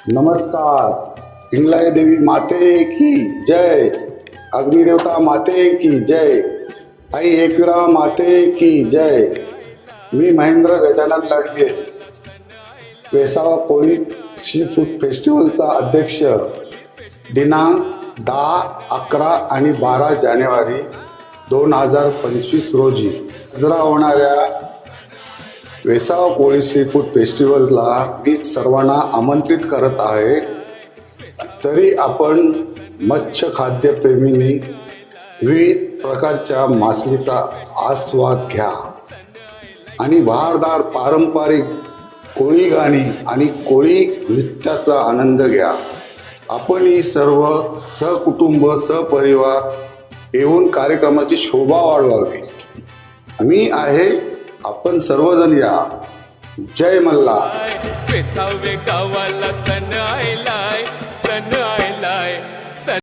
नमस्कार। इंगलाई देवी माते की जय, अग्निदेवता माते की जय, आई एकविरा माते की जय। मी महेंद्र गजानन लडगे, वेसावा कोळी सी फूड फेस्टिवलचा अध्यक्ष। दिनांक 10, 11 आणि 12 जानेवारी 2025 रोजी साजरा होणाऱ्या वेसावा कोळी सी फूड फेस्टिवलला मी सर्वांना आमंत्रित करत आहे। तरी आपण मत्स्य खाद्यप्रेमींनी विविध प्रकारच्या मासळीचा आस्वाद घ्या आणि बहारदार पारंपरिक कोळी गाणी आणि कोळी नृत्याचा आनंद घ्या। आपण ही सर्व सहकुटुंब सहपरिवार येऊन कार्यक्रमाची शोभा वाढवावी। मी आहे, आपण सर्वजण या। जय मल्हार। वेसावे गावाला सण आयलाय, सण आयलाय।